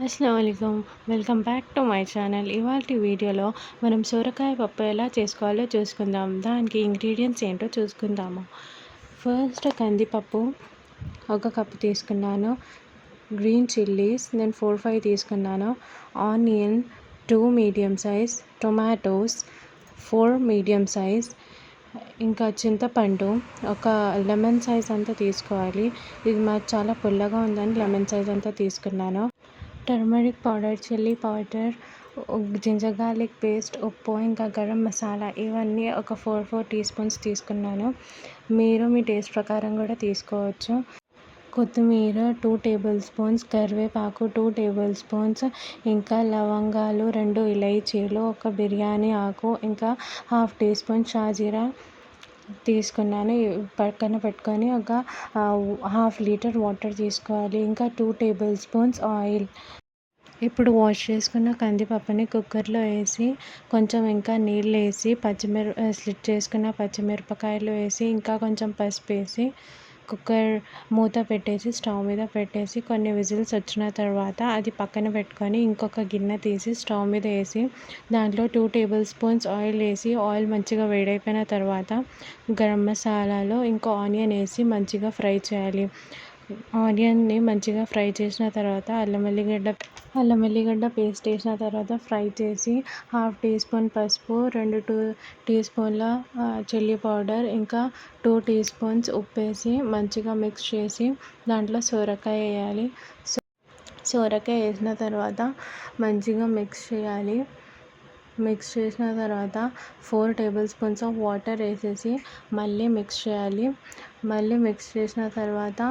అస్సలాముఅలైకుం. Welcome back to my channel. ఇవాల్టి వీడియోలో మనం సొరకాయ పప్పు ఎలా చేసుకోవాలో చూసుకుందాం. దానికి ఇంగ్రీడియంట్స్ ఏంటో చూసుకుందాము. ఫస్ట్ కందిపప్పు 1 కప్పు తీసుకున్నాను. గ్రీన్ చిల్లీస్ నేను 4-5 తీసుకున్నాను. Onion 2 medium size, tomatoes 4 medium size, ఇంకా చింతపండు ఒక లెమన్ సైజ్ అంతా తీసుకోవాలి. ఇది మాకు చాలా పుల్లగా ఉందని లెమన్ సైజ్ అంతా తీసుకున్నాను. Turmeric powder, chilli powder, ginger garlic paste, ఉప్పు, ఇంకా గరం మసాలా ఇవన్నీ ఒక 4 టీ స్పూన్స్ తీసుకున్నాను. మీరు మీ టేస్ట్ ప్రకారం కూడా తీసుకోవచ్చు. కొత్తిమీర 2 టేబుల్ స్పూన్స్, కరివేపాకు 2 టేబుల్ స్పూన్స్, ఇంకా లవంగాలు 2 ఇలైచీలు, ఒక బిర్యానీ ఆకు, ఇంకా 1/2 టీ స్పూన్ షాజీరా తీసుకున్నాను. పక్కన పెట్టుకొని ఒక 1/2 లీటర్ వాటర్ తీసుకోవాలి. ఇంకా 2 టేబుల్ స్పూన్స్ ఆయిల్. ఇప్పుడు వాష్ చేసుకున్న కందిపప్పుని కుక్కర్లో వేసి కొంచెం ఇంకా నీళ్ళు వేసి స్లిట్ చేసుకున్న పచ్చిమిరపకాయలు వేసి ఇంకా కొంచెం పసుపు వేసి కుక్కర్ మూత పెట్టేసి స్టవ్ మీద పెట్టేసి కొన్ని విజిల్స్ వచ్చిన తర్వాత అది పక్కన పెట్టుకొని ఇంకొక గిన్నె తీసి స్టవ్ మీద వేసి దాంట్లో 2 టేబుల్ స్పూన్స్ ఆయిల్ వేసి ఆయిల్ మంచిగా వేడైపోయిన తర్వాత గరం మసాలాలో ఇంకో ఆనియన్ వేసి మంచిగా ఫ్రై చేయాలి. ఆనియన్ని మంచిగా ఫ్రై చేసిన తర్వాత అల్లం వెల్లిగడ్డ పేస్ట్ వేసిన తర్వాత ఫ్రై చేసి 1/2 టీ స్పూన్ పసుపు, 2 టీ స్పూన్ల చిల్లీ పౌడర్, ఇంకా 2 టీ స్పూన్స్ ఉప్పు వేసి మంచిగా మిక్స్ చేసి దాంట్లో సొరకాయ వేయాలి. సొరకాయ వేసిన తర్వాత మంచిగా మిక్స్ చేయాలి. మిక్స్ చేసిన తర్వాత 4 టేబుల్ స్పూన్స్ ఆఫ్ వాటర్ వేసేసి మళ్ళీ మిక్స్ చేయాలి. మళ్ళీ మిక్స్ చేసిన తర్వాత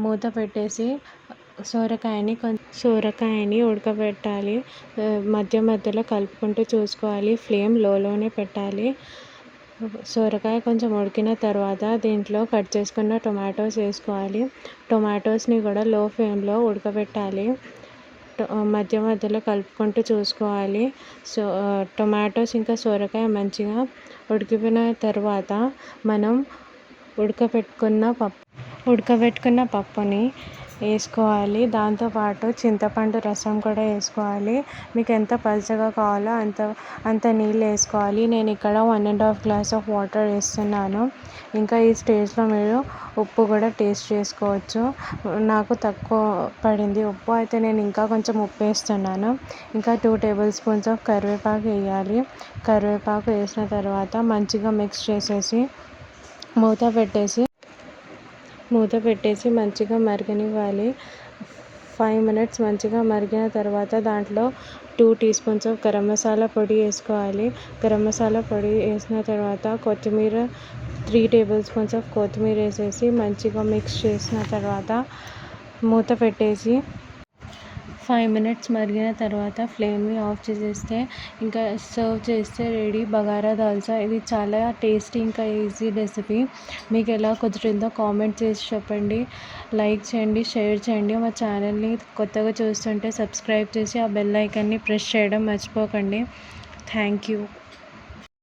మూత పెట్టేసి సొరకాయని ఉడకబెట్టాలి. మధ్య మధ్యలో కలుపుకుంటూ చూసుకోవాలి. ఫ్లేమ్ లోనే పెట్టాలి. సొరకాయ కొంచెం ఉడికిన తర్వాత దీంట్లో కట్ చేసుకున్న టొమాటోస్ వేసుకోవాలి. టొమాటోస్ని కూడా లో ఫ్లేమ్లో ఉడకబెట్టాలి. మధ్య మధ్యలో కలుపుకుంటూ చూసుకోవాలి. టొమాటోస్ ఇంకా సొరకాయ మంచిగా ఉడికిపోయిన తర్వాత మనం ఉడకబెట్టుకున్న పప్పుని వేసుకోవాలి. దాంతోపాటు చింతపండు రసం కూడా వేసుకోవాలి. మీకు ఎంత పలుచగా కావాలో అంత నీళ్ళు వేసుకోవాలి. నేను ఇక్కడ 1.5 గ్లాస్ ఆఫ్ వాటర్ వేస్తున్నాను. ఇంకా ఈ స్టేజ్లో మీరు ఉప్పు కూడా టేస్ట్ చేసుకోవచ్చు. నాకు తక్కువ పడింది ఉప్పు, అయితే నేను ఇంకా కొంచెం ఉప్పు వేస్తున్నాను. ఇంకా 2 టేబుల్ స్పూన్స్ ఆఫ్ కరివేపాకు వేయాలి. కరివేపాకు వేసిన తర్వాత మంచిగా మిక్స్ చేసేసి మూత పెట్టేసి మంచిగా మరగనివ్వాలి. 5 మినిట్స్ మంచిగా మరిగిన తర్వాత దాంట్లో 2 teaspoons of garam masala పొడి వేసుకోవాలి. గరం మసాలా పొడి వేసిన తర్వాత 3 టేబుల్ స్పూన్స్ ఆఫ్ కొత్తిమీర వేసేసి మంచిగా మిక్స్ చేసిన తర్వాత మూత పెట్టేసి 5 మినిట్స్ మరిగిన తర్వాత ఫ్లేమ్ని ఆఫ్ చేసేస్తే ఇంకా సర్వ్ చేస్తే రెడీ బగారా దాల్చా. ఇది చాలా టేస్టీ ఇంకా ఈజీ రెసిపీ. మీకు ఎలా కుదిరిందో కామెంట్ చేసి చెప్పండి. లైక్ చేయండి, షేర్ చేయండి. మా ఛానల్ని కొత్తగా చూస్తుంటే సబ్స్క్రైబ్ చేసి ఆ బెల్ ఐకాన్ని ప్రెస్ చేయడం మర్చిపోకండి. Thank you.